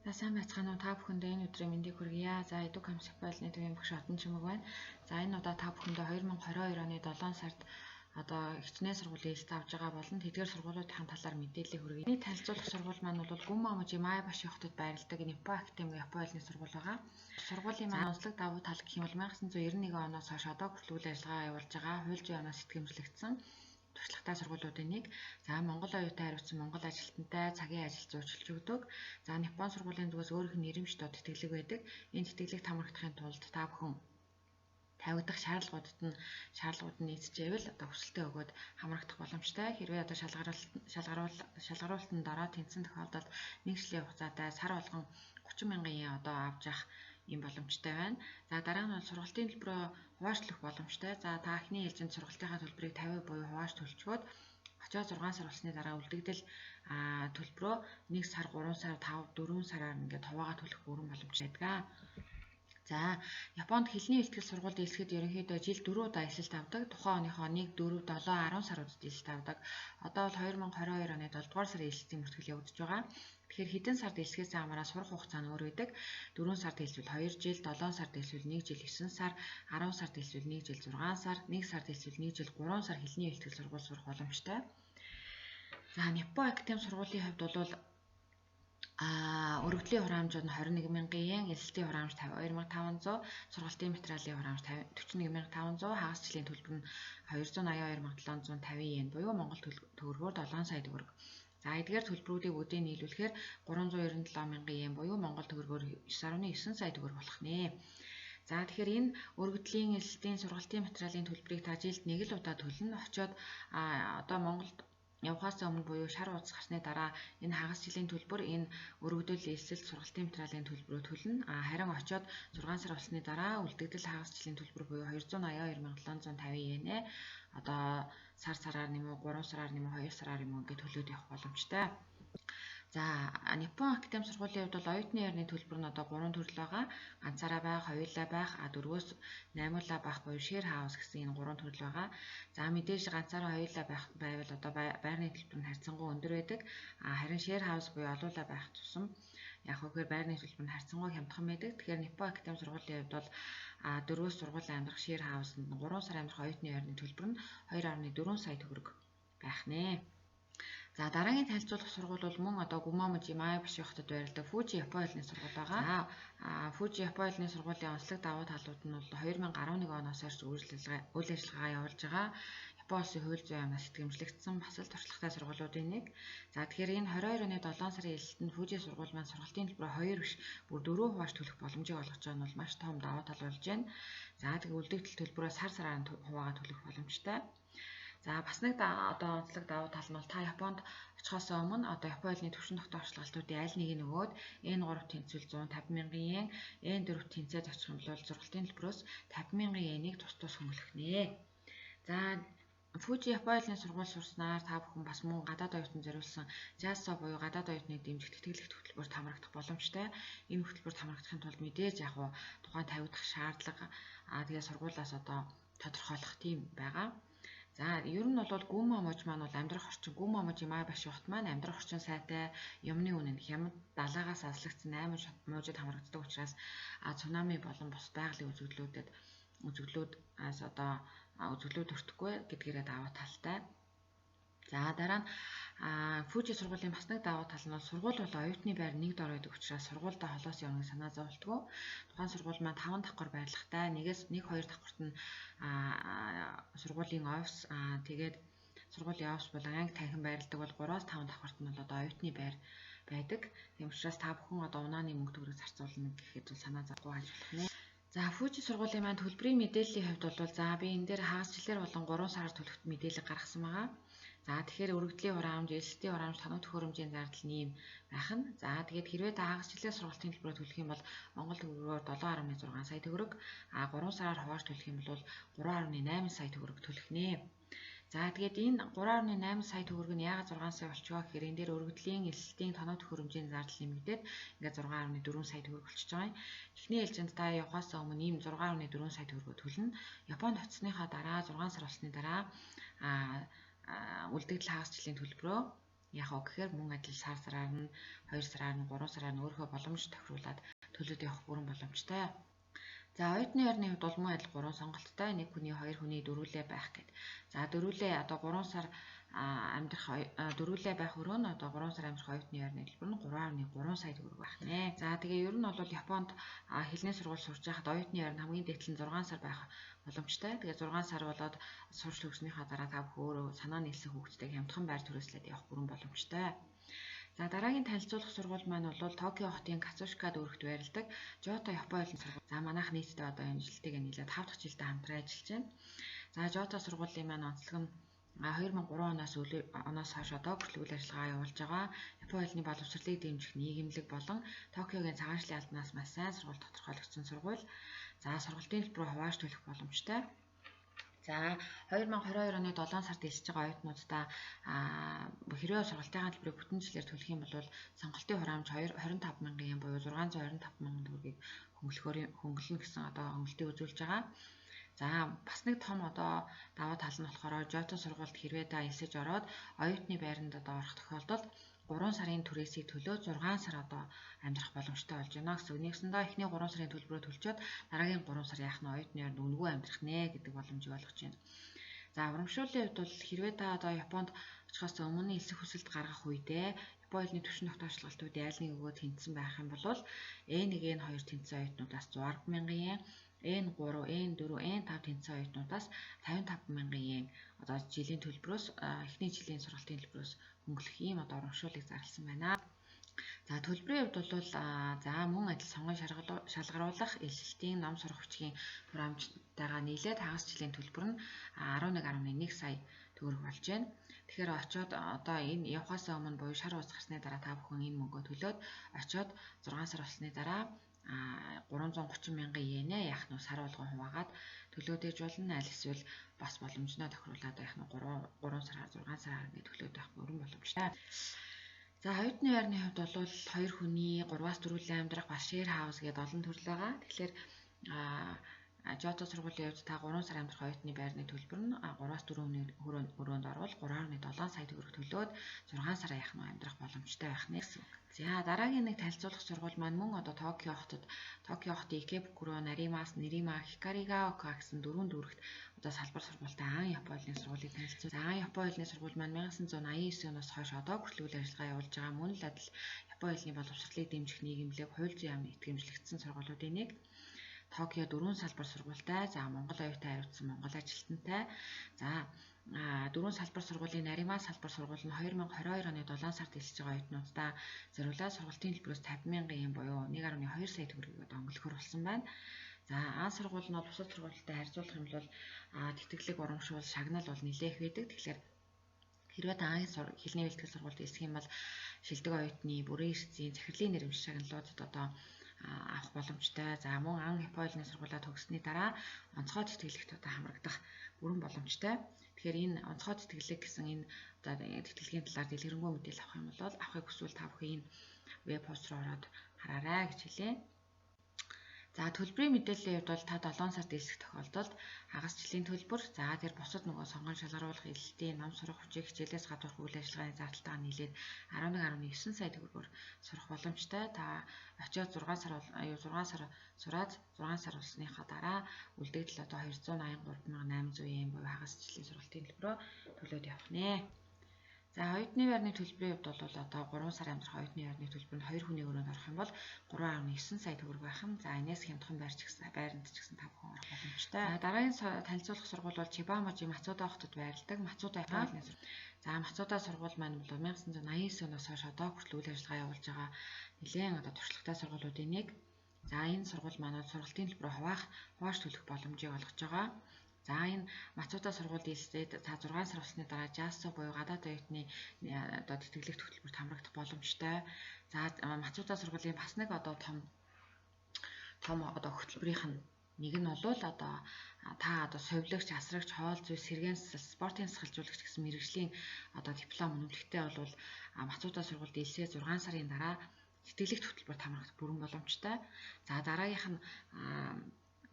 За сайн байцгаана уу та бүхэндээ энэ өдрийн мэндийг хүргье. За Edu Camps Japan-ны төвийн багш Отон Чимэг байна. За энэ удаа та бүхэндээ 2022 оны 7 сард хичнээн сургуулийн элт авж байгаа болон тэдгээр сургуулиудын талаар мэдээлэл хүргэе. Миний танилцуулах сургууль маань бол Гүммамужи Майбаши хотод байрладаг Ниппо Академи Японы улсын сургууль байгаа. Сургуулийн маань онцлог давуу тал гэх юм бол 1991 оноос хойш одоо хүртэл үйл ажиллагаа явуулж байгаа. Хууль зүйн оноос сэтгэмжлэгдсэн туршлагатай сургуулиудын нэг. За Монгол оюутай хариуцсан Монгол ажилтнтай цагийн ажил зуучлж өгдөг. За Японы сургуулийн зүгээс өөрийнх нь нэрэмжтод тэтгэлэг байдаг. Энэ тэтгэлэгт хамрагдахын тулд та бүхэн тавигдах шаардлагууд нь нийцжээвэл хүсэлтээ өгөөд хамрагдах боломжтой. Хэрвээ шалгаруулалтанд ороод тэнцсэн тохиолдолд 1 жилийн хугацаатай сар болгон 30,000 yen авч явах ийм боломжтой байна. За дараа нь бол сургалтын төлбөрөө хуваалцах боломжтой. За та эхний ээлжинд сургалтынхаа төлбөрийг 50% буюу хувааж төлчгөөд очоод 6 сар болсны дараа үлдэгдэл төлбөрөө 1 сар, 3 сар, 5, 4 сараар ингээд хуваагаа төлөх бүрэн боломжтой байдаг. За Японд хэлний бэлтгэл сургууль дийлдэхэд ерөнхийдөө жил 4 удаа эсэлт авдаг. Тухайн оныхоо 1, 4, 7, 10 саруудад эсэлт авдаг. Одоо бол 2022 оны 7 дугаар сарын эсэлтийн бүртгэл явагдаж байгаа. Тэгэхээр хэдэн сард элсгээс хамаараа сурах хугацаа нь өөр байдаг. 4 сард элсвэл 2 жил, 7 сард элсвэл 1 жил 9 сар, 10 сард элсвэл 1 жил 6 сар, 1 сард элсвэл 1 жил 3 сар хэлний бэлтгэл сургууль сурах боломжтой. За Ниппо Академи сургуулийн хувьд бол өргөдлийн хураамжууд нь 21,000 yen, эсэлтийн хураамж 52,500, сургалтын материалын хураамж 41,500, хагасчлалын төлбөр нь 282,750 yen буюу Монгол төгрөгөөр 7 сая төгрөг. За эдгээр төлбөрүүдийг бүгдийг нийлүүлэхээр 397,000 yen буюу Монгол төгрөгөөр 9.9 сая төгрөг болох нэ. За тэгэхээр энэ өргөдлийн эсэлтийн сургалтын материалын төлбөрийг та жилд нэг л удаа төлнө. Очоод одоо Монголд явахаас өмнө буюу шар ууц гарсны дараа энэ хагас жилийн төлбөр, энэ өргөдөл эсэлт сургалтын материалын төлбөрөө төлнө. Харин очоод 6 сар болсны дараа үлдэгдэл хагас жилийн төлбөр буюу 282,750 yen одоо сараар нэмүү 3 сараар нэмүү 2 сараар нэмүү ингээд төлөөд явах боломжтой. За Ниппон Академи сургуулийн хувьд бол оюутны яарны төлбөр нь одоо 3 төрөл байгаа. Ганцаараа байх, хоёулаа байх, 4-өөс 8-улаа байх буюу share house гэсэн энэ 3 төрөл байгаа. За мэдээж ганцаараа хоёулаа байвал одоо байрны төлбөр нь харьцангуй өндөр байдаг. Харин share house буюу олуулаа байх тусам яг үгээр байрны төлбөр нь харьцангуй хямдхан байдаг. Тэгэхээр Ниппон Академи сургуулийн хувьд бол 4-өөс сургуулийн амьдрах share house-нд 3 сар амьдрах оюутны яарны төлбөр нь 2.4 сая төгрөг байх нэ. За дараагийн танилцуулах сургууль бол мөн одоо Гүммамужи Майбаши хотод байрладаг Фужи Японы улсын сургууль байгаа. Фужи Японы улсын сургуулийн онцлог давуу талууд нь бол 2011 оноос хойш үйл ажиллагаа явуулж байгаа. Японы улсын хууль зүйн яамнаас сэтгэмжлэгдсэн бас л туршлагатай сургуулиудын нэг. За тэгэхээр энэ 22 оны 7 сарын элэлтэнд Фужи сургууль маань сургалтын төлбөрөө 2 биш бүр 4 хувааж төлөх боломжийг олгож байгаа нь бол маш том давуу тал болж байна. За тэгээ үлдэгдэл төлбөрөө сараар хуваагаа төлөх боломжтой. За бас нэг одоо онцлог давуу тал нь бол та Японд очихоос өмнө одоо Японы хэлний төвшин тогтоох сургалтуудын аль нэгийг нөгөөд N3 тэнцвэл 150,000 yen, N4 тэнцээд очих юм бол сургалтын төлбөрөөс 50,000 yen-ийг тус хөнгөлөх нэ. За Фужи Японы хэлний сургууль сурснаар та бүхэн бас мөн гадаад оюутан зориулсан JASO буюу гадаад оюутны дэмжих тэтгэлэгт хөтөлбөрт хамрагдах боломжтой. Энэ хөтөлбөрт хамрагдахын тулд мэдээж яг тухайн тавигдах шаардлага тэгээ сургуулиас одоо тодорхойлох тийм байгаа. За ер нь бол Гүммамужи маань бол амьдрах орчин Гүммамужи Майбаши хот маань амьдрах орчин сайтай, юмны үнэ хямд, далаагаас аслагдсан 8 мужид хамрагддаг учраас цунами болон бус байгалийн үзэгдлүүдээс одоо үзэгдлүүд өртөхгүй гэдгээрээ давуу талтай. За дараа нь Фужи сургуулийн бас нэг давуу тал нь бол сургууль бол оюутны байр нэг дор байдаг учраас сургуультай холоос явныг санаа зовлтгүй. Тухайн сургууль маань 5 давхар байрлагатай. 1-2 давхарт нь сургуулийн офис, тэгээд сургуулийн офис болон анги танхим байрладаг бол 3-5 давхарт нь бол одоо оюутны байр байдаг. Тийм учраас та бүхэн одоо унааны мөнгө төгрөг зарцуулна гэхэд бол санаа зовгүй байж болох нэ. За Фужи сургуулийн маань төлбөрийн мэдээллийн хувьд бол за би энэ дээр хагас жилээр болон 3 сараар төлөхт мэдээлэл гаргасан байгаа. За тэгэхээр өргөдлийн хураамж, эсэлтийн хураамж, тануу төхөөрөмжийн зардал нэм байх нь. За тэгээд хэрвээ та хагас жилээр сургалтын төлбөрөө төлөх юм бол Монгол төгрөгөөр 7.6 сая төгрөг, 3 сараар хувааж төлөх юм бол 3.8 сая төгрөг төлөх нэ. За тэгээд энэ 3.8 сая төгрөг нь яагаад 6 сая болчихоо гэхээр энэ дээр өргөдлийн, эсэлтийн, тануу төхөөрөмжийн зардал нэмэгдээд ингээд 6.4 сая төгрөг болчихж байгаа юм. Эхний ээлжинд та явахаас өмнө ийм 6.4 сая төгрөгөөр төлнө. Японд очсныхаа дараа 6 сар болсны дараа үлдэгдэл хагас жилийн төлбөрөө яах вэ гэхээр мөн ажил сар сараар нь 2 сараар нь 3 сараар нь өөрийнхөө боломж тохируулаад төлөөд явах бүрэн боломжтой. За оюутны байрны хувьд бол мөн адил 3 сонголттой, 1 хүний 2 хүний дөрвөлээ байх гэдэг. За дөрвөлээ одоо 3 сар амьдрах дөрвөлээ байх өрөө нь одоо 3 сар амьдрах оюутны байрны төлбөр нь 3.3 сая төгрөг байх нэ. За тэгээ ер нь бол Японд хэлний сургууль сурч байхад оюутны байр нь хамгийн дээдл нь 6 сар байх боломжтой. Тэгээ 6 сар болоод сурч төгснөхийн дараа та бүхэн өөрөө санаа нийлсэн хүүхдтэй хямдхан байр түрээслээд явах бүрэн боломжтой. За дараагийн танилцуулах сургууль маань бол Токио хотын Кацушка дүүрэгт байрладаг Жото Япон хэлний сургууль. За манайх нийтдээ одоо энэ жилтэйгээ нийлээд 5 дахь жилдээ хамтран ажиллаж байна. За Жото сургуулийн маань онцлог нь 2003 оноос хойш одоо хүртэл үйл ажиллагаа явуулж байгаа. Япон хэлний боловсролыг дэмжих нийгэмлэг болон Токиогийн цагааншлын албанаас маш сайн сургууль тодорхойлогдсон сургууль. За сургалтын төлбөрөөр хувааж төлөх боломжтой. За 2022 оны 7 сард элсэж байгаа оюутнуудаа хэрвээ сургалтынхаа төлбөрийг бүтэн жилээр төлөх юм бол сонголтын хураамж 25 мянган yen буюу 625 мянган төгрөгийг хөнгөлнө гэсэн одоо хөнгөлтийг үзүүлж байгаа. За бас нэг том одоо даваа тал нь болохоор Жото сургуульд хэрвээ та элсэж ороод оюутны байранд одоо орох тохиолдолд 3 сарын түрээсийг төлөөд 6 сар одоо амьдрах боломжтой болж байна гэсэн үг. Нэгсэндээ эхний 3 сарын төлбөрөө төлчөөд дараагийн 3 сар яах нь оюутны байранд үнэгүй амьдрах нэ гэдэг боломжийг олгож байна. За урамшууллын хувьд бол хэрвээ та одоо Японд очихоос өмнө элсэх хүсэлт гаргах үедээ Япон хэлний түвшин тогтоомжлолтууд яалныг өгөөд тэнцсэн байх юм бол N1, N2 тэнцсэн оюутнуудаас 160 мянган yen, N3, N4, N5 тэнцсэн оюутнуудаас 55 мянган yen одоо жилийн төлбөрөөс эхний жилийн сургалтын төлбөрөөс хөнгөлөх ийм одоо урамшууллыг зарласан байна. За төлбөрийн хувьд бол за мөн адил сонгон шалгаруулах, элсэлтийн ном сурах хүчгийн хураамжтайгаа нийлээд хагас жилийн төлбөр нь 11.1 сая төгрөг болж байна. Тэгэхээр очоод одоо энэ явахаас өмнө буюу шар уусгасны дараа та бүхэн энэ мөнгөө төлөөд очоод 6 сар болсны дараа 330 мянган yen яах нь сар болгон хуваагаад төлөөд ээж болно. Аль эсвэл бас боломжноо тохируулаад яах нь 3 сараар 6 сараар ингэ төлөөд байх бүрэн боломжтой. За оюутны байрны хувьд бол 2 хүний 3-аас 4 амьдрах бас share house гэдэг олон төрөл байгаа. Тэгэхээр Жото сургуулийн хувьд та 3 сар амьдрах оюутны байрны төлбөр нь 3-аас 4 өрөөнд орвол 3.7 сая төгрөг төлөөд 6 сар яах нь амьдрах боломжтой байх нэ гэсэн үг. За дараагийн нэг танилцуулах сургууль маань мөн одоо Токио хотод Токио хотын Икебукуро, Наримас, Нирима, Хикаригаока гэсэн 4 дүүрэгт одоо салбар сургуультай Ан Япон хэлний сургуулийг танилцуулж. За Ан Япон хэлний сургууль маань 1989 оноос хойш одоо хүртэл үйл ажиллагаа явуулж байгаа. Мөн л адил Япон хэлний боловсролыг дэмжих нийгэмлэг, хууль зүйн яам итгэмжлэгдсэн сургуулиудын нэг. Токио 4 салбар сургуультай, за Монгол оюутан хариуцсан Монгол ажилтнтай. За 4 салбар сургуулийн Наримас салбар сургууль нь 2022 оны 7 сард элсэж байгаа оюутнуудаа зориулаад сургалтын төлбөрөөс 50 мянган yen буюу 1.2 сая төгрөгийг одоо өнгөлөхөр болсон байна. За Ан сургууль нь бусад сургуультай харьцуулах юм бол тэтгэлэг урамшуул шагнал бол нэлээх байдаг. Тэгэхээр хэрвээ та Ан хэлний бэлтгэл сургуульд элсэх юм бол шилдэг оюутны бүрэн эрсдлийн захирлын нэрвэж шагналуудад одоо авах боломжтой. За мөн Ан Япон хэлний сургуулаа төгссөний дараа онцгой тэтгэлэгт одоо хамрагдах бүрэн боломжтой. Тэгэхээр энэ онцгой тэтгэлэг гэсэн энэ одоо тэтгэлгийн талаар дэлгэрэнгүй мэдээлэл авах юм бол авахыг хүсвэл та бүхэн энэ веб пост руу ороод хараарай гэж хэлье. За төлбөрийн мэдээллийн хувьд бол та 7 сард элсэх тохиолдолд хагас жилийн төлбөр, за тэр бусад нөгөө сонгон шалгаруулах, элэлтийн ном сурах хүчийг хичээлээс гадуурх үйл ажиллагааны зардалтайгаа нийлээд 11.9 сая төгрөгөөр сурах боломжтой. Та очиод 6 сар сураад 6 сар болсныхаа дараа үлдэгдэл одоо 283,800 yen буюу хагас жилийн сургалтын төлбөрөө төлөөд явах нэ. За оюутны байрны төлбөрийн хувьд бол одоо 3 сар амьдрах оюутны байрны төлбөр нь 2 хүний өрөөнд орох юм бол 3.9 сая төгрөг байх юм. За энэс хямдхан байранд ч гэсэн 5 хүн орох боломжтой. Дараагийн танилцуулах сургууль бол Чибаможи Мацуда хотод байрладаг Мацуда Япон хэлний сургууль. За Мацуда сургууль маань бол 1989 оноос хойш одоо хүртэл үйл ажиллагаа явуулж байгаа нэлээд одоо туршлагатай сургуулиудын нэг. За энэ сургууль маань сургалтын төлбөрөө хувааж төлөх боломжийг олгож байгаа. За энэ Мацуда сургуульд элсээд та 6 сар болсны дараа JASO буюу гадаад оюутны одоо тэтгэлэг төлбөрт хамрагдах боломжтой. За Мацуда сургуулийн бас нэг одоо том одоо хөтөлбөрийнх нь нэг нь бол одоо та одоо совилогч, асрагч, хоол зүйс, сэргээн спортын сахалжуулагч гэсэн мэргэжлийн одоо диплом үнэмлэхтэй бол Мацуда сургуульд элсээ 6 сарын дараа тэтгэлэгт хөтөлбөрт хамрагдах бүрэн боломжтой. За дараагийнх нь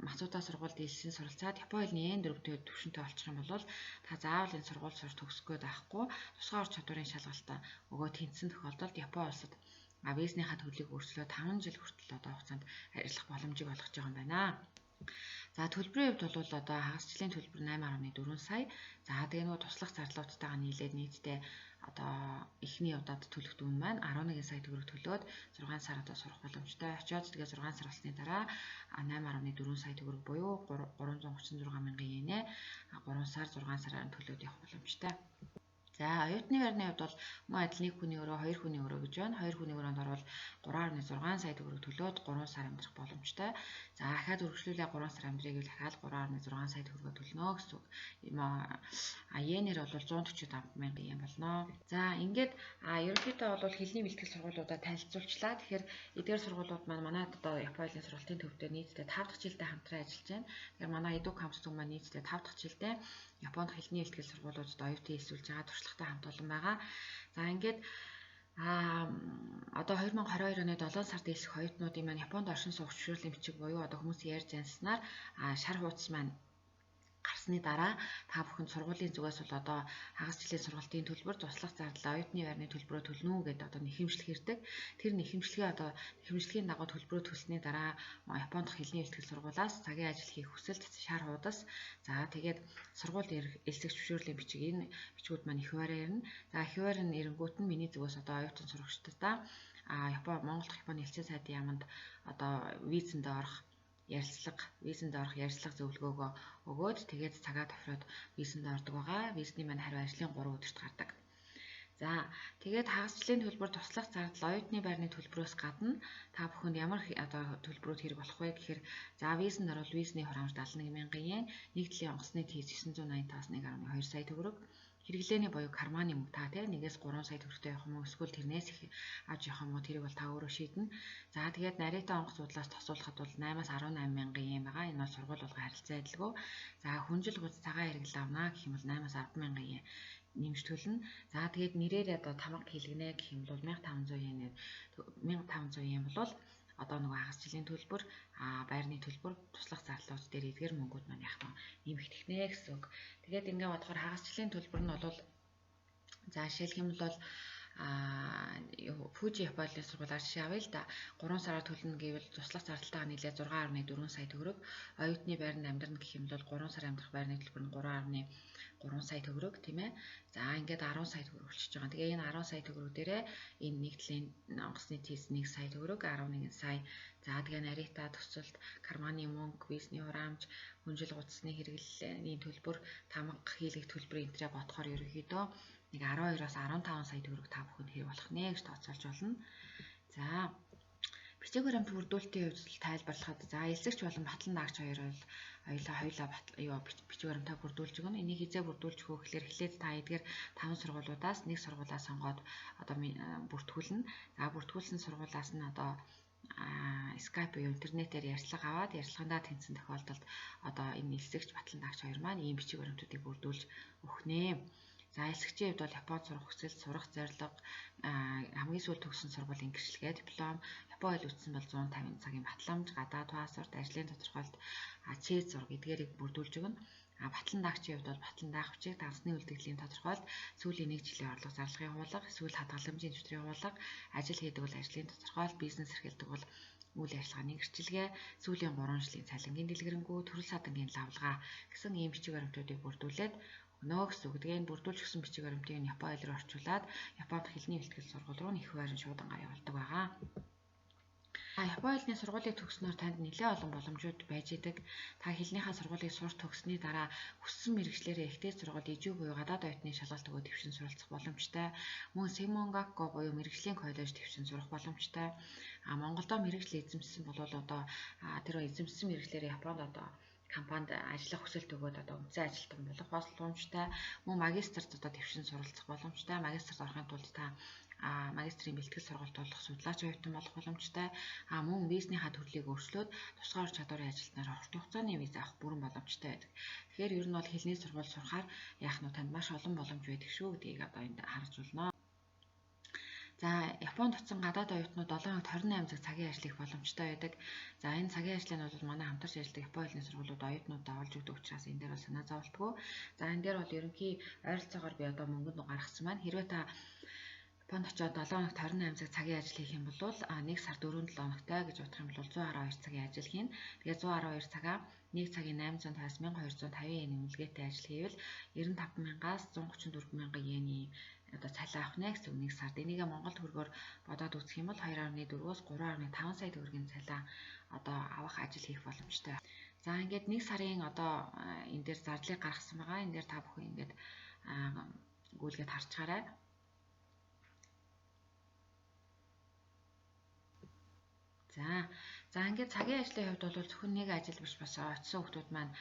Мацуудаа сургуульд илсэн суралцаад Японы хэлний N4 төвшөнтэй олчих юм бол та заавал энэ сургууль сурч төгсөх гээд байхгүй тусгай ур чадварын шалгалтаа өгөө тэнцсэн тохиолдолд Японы улсад визийнхаа төлөвийг өөрчлөө 5 жил хүртэл одоо хугацаанд ажиллах боломжийг олгож байгаа юм байна. За төлбөрийн хувьд бол одоо хагасчлалын төлбөр 8.4 сая. За тэгээ нөгөө туслах зарлуудтайгаа нийлээд нийтдээ одоо эхний удаад төлөх дүн маань 11 сая төгрөг төлөөд 6 сар одоо сурах боломжтой. Очиод тэгээ 6 сар болсны дараа 8.4 сая төгрөг буюу 336 мянган йенэ 3 сар 6 сараар төлөөд явах боломжтой. За оюутны байрны хувьд бол мөн адил 1 хүний өрөө 2 хүний өрөө гэж байна. 2 хүний өрөөнд орвол 3.6 сая төгрөг төлөөд 3 сар амьдрах боломжтой. За дахиад үргэлжлүүлээ 3 сар амьдрыг гэвэл дахиад 3.6 сая төгрөгөөр төлнө гэсэн үг. Йенээр бол 145 мянган йен болно. За ингээд ерөнхийдөө бол хэлний бэлтгэл сургуулиудаа танилцуулчлаа. Тэгэхээр эдгээр сургуулиуд маань манайд одоо Японы хэлний сургалтын төвдөө нийтдээ 5 дахь жилдээ хамтран ажиллаж байна. Тэгэхээр манай Edu Campus түн маань нийтдээ 5 дахь жилдээ Японы хэлний бэлтгэл сургуулиудад оюутан хэлсүүлж байгаа туршлагатай хамт олон байгаа. За ингээд одоо 2022 оны 7 сард хэлсэх оюутнуудын маань Японд оршин суух зөвшөөрлийн бичиг буюу одоо хүмүүс ярьж занснаар шар хуудас маань гарсны дараа та бүхэн сургуулийн зүгээс бол одоо хагасчлалын сургалтын төлбөр, туслах зардал, оюутны байрны төлбөрөө төлнө үү гэдэг одоо нэхэмжлэх ирдэг. Тэр нэхэмжлэгийн дагуу төлбөрөө төлсөний дараа Японд хэлний бэлтгэл сургуулиас цагийн ажил хийх хүсэлт шар хуудас. За тэгээд сургууль элсэх зөвшөөрлийн бичиг энэ бичгүүд маань их хуваараар ирнэ. За их хуваар нь ирэнгүүт нь миний зүгээс одоо оюутан сурагчдаа Монгол дахь Японы элчин сайдын яамд одоо визэнд орох ярилцлага зөвлөгөөгөө өгөөд тэгээд цагаа тохироод визэнд ордог байгаа. Визний маань хариу ажлын 3 өдөрт гардаг. За тэгээд хагасчлалын төлбөр, туслах зардал, оюутны байрны төлбөрөөс гадна та бүхэнд ямар одоо төлбөрүүд хэрэг болох вэ гэхээр за визэнд орвол визний хураамж 71 мянган йен, нэг жилийн онгоцны тийз 980-аас 1.2 сая төгрөг. Хэрэглээний буюу карманы мөнгө та тийм 1-ээс 3 сая төгрөгтэй явах юм уу эсвэл тэрнээс их авч явах юм уу тэрийг бол та өөрөө шийднэ. За тэгээд нарийнтай онгоц судлаас тосуулахад бол 8-аас 18 мянган йен байгаа. Энэ бол сургууль болгон харилцаа адилгүй. За хүнжил хуц цагаан хэрэгэл авнаа гэх юм бол 8-аас 10 мянган йен нэмж төлнө. За тэгээд нэрээр одоо тамга хэлгэнэ гэх юм бол 1500 йен бол одоо нөгөө хагасчлалын төлбөр, байрны төлбөр, туслах зарлууд дээр эдгээр мөнгүүд маань яг нэмэгдэх нэ гэсэн үг. Тэгээд ингээд бодохоор хагасчлалын төлбөр нь бол за жишээлх юм бол Фужи Японы сургуулиар жишээ авъя л да. 3 сараар төлнө гэвэл туслах зардалтайгаа нийлээд 6.4 сая төгрөг, оюутны байранд амьдрна гэх юм бол 3 сар амьдрах байрны төлбөр нь 3.3 сая төгрөг тийм ээ. За ингээд 10 сая төгрөг болчихж байгаа. Тэгээ энэ 10 сая төгрөг дээрээ энэ нэг жилийн онгоцны тийз 1 сая төгрөг, 11 сая. За тэгээ нарийнтаа төсөлт, карманы мөнгө, визний хураамж, хүнжил гуцсны хэрэглээний төлбөр, тамга хийлгэх төлбөрийн энтрээ бодохоор ерөнхийдөө нэг 12-аас 15 сая төгрөг та бүхэнд хэрэг болох нэ гэж тооцоолж болно. За бичиг баримт бүрдүүлэлтийн хувьд тайлбарлахад за элсэгч болон батлан даагч хоёр бол хоёулаа бичиг баримтаа бүрдүүлж өгнө. Энийг хизээ бүрдүүлж өгөх гэхээр эхлээд та эдгээр 5 сургуулиудаас нэг сургуулаа сонгоод одоо бүртгүүлнэ. За бүртгүүлсэн сургуулаас нь одоо Skype буюу интернетээр ярилцлага аваад ярилцлагандаа тэнцсэн тохиолдолд одоо энэ элсэгч батлан даагч хоёр маань ийм бичиг баримтуудыг бүрдүүлж өгөх нэ. За элсэгчийн хувьд бол Японд сурах хүсэл, сурах зорилго, хамгийн сүүлд төгссөн сургуулийн гэрчлэгээ, диплом, Японы хэл үзсэн бол 150 цагийн батламж, гадаад паспорт, ажлын тодорхойлолт, чэд зураг эдгээрийг бүрдүүлж өгнө. Батлан даагчийн хувьд бол батлан даах бичиг, дансны үлдэгдлийн тодорхойлолт, сүүлийн 1 жилийн орлого зарлагын хуулга, эсвэл хадгаламжийн төвчрийн хуулга, ажил хийдэг бол ажлын тодорхойлолт, бизнес эрхэлдэг бол үйл ажиллагааны гэрчлэгээ, сүүлийн 3 жилийн цалингийн дэлгэрэнгүй, төрөл садангийн лавлгаа гэсэн ийм бичиг баримтуудыг бүрдүүлээд өгнө гэсэн үг. Тэгээ энэ бүрдүүлж өгсөн бичиг баримтыг Японы хэлээр орчуулад Японд хэлний бэлтгэл сургууль руу их хуваарийн шуудангаар явуулдаг байгаа. Японы хэлний сургуулийг төгснөөр танд нэлээд олон боломжууд байж идэг. Та хэлнийхаа сургуулийг сурч төгссөний дараа хүссэн мэргэжлээрээ ихтэй сургууль ижүү буюу гадаад оюутны шалгалт өгөө төвшин суралцах боломжтой. Мөн Симонгакко буюу мэргэжлийн коллеж төвшин сурах боломжтой. Монголдо мэргэжил эзэмшсэн бол одоо тэр эзэмшсэн мэргэжлээрээ Японд одоо компанид ажиллах хүсэлт өгөөд одоо үнцэн ажилтан болох боломжтой. Мөн магистрт одоо төвшин суралцах боломжтой. Магистрт орохын тулд та магистрийн бэлтгэл сургалт болох судлаач оюутан болох боломжтой. Мөн визнийхаа төрлийг өөрчлөөд тусгай ур чадварын ажилтнаар урт хугацааны виз авах бүрэн боломжтой байдаг. Тэгэхээр ер нь бол хэлний сургууль сурахаар яах нь танд маш олон боломж байдаг шүү гэдгийг одоо энд харж байна. За, Японд очсон гадаад оюутнууд 7 хоногт 28 цаг цагийн ажил хийх боломжтой байдаг. За, энэ цагийн ажлын нь бол манай хамтарч ажилладаг Японы хэлний сургуулиуд оюутнуудаа олж өгдөг учраас энэ дээр бол санаа зовлтгүй. За, энэ дээр бол ерөнхий ойролцоогоор би одоо мөнгөнд гаргасан маань хэрвээ та Японд очоод 7 хоногт 28 цаг цагийн ажил хийх юм бол 1 сар 4-7 хоногтой гэж бодох юм бол 112 цагийн ажил хийн. Тэгээд 112 цагаа 1 цагийн 850-аас 1250 йений үнэлгээтэй ажил хийвэл 95,000-аас 134,000 йений одоо цалин авах нэ гэсэн үг 1 сард. Энийг Монгол төгрөгөөр бодоод үзэх юм бол 2.4-өөс 3.5 сая төгрөгийн цалин одоо авах ажил хийх боломжтой. За, ингээд 1 сарын одоо энэ дээр зардлыг гаргасан байгаа. Энэ дээр та бүхэн ингээд гүйлгээд харцгаарай. За ингээд цагийн ажлын хувьд бол зөвхөн нэг ажил биш бас очисон хүмүүс маань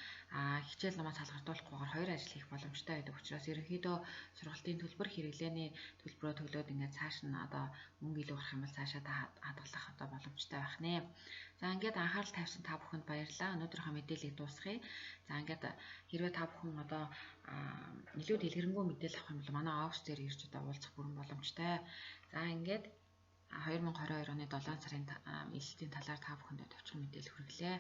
хичээл намаа салгартуулахгүйгээр 2 ажил хийх боломжтой байдаг учраас ерөнхийдөө сургалтын төлбөр хэрэглээний төлбөрөө төлөөд ингээд цааш нь одоо мөнгө илүү гарах юм бол цаашаа хадгалах одоо боломжтой байх нэ. За ингээд анхаарал тавьсан та бүхэнд баярлалаа. Өнөөдрийнхөө мэдээллийг дуусгая. За ингээд хэрвээ та бүхэн одоо илүү дэлгэрэнгүй мэдээлэл авах юм бол манай офс дээр ирж одоо уулзах бүрэн боломжтой. За ингээд 2022 оны 7 сарын элэлтийн талаар та бүхэндээ товчхон мэдээлэл хүргэлээ.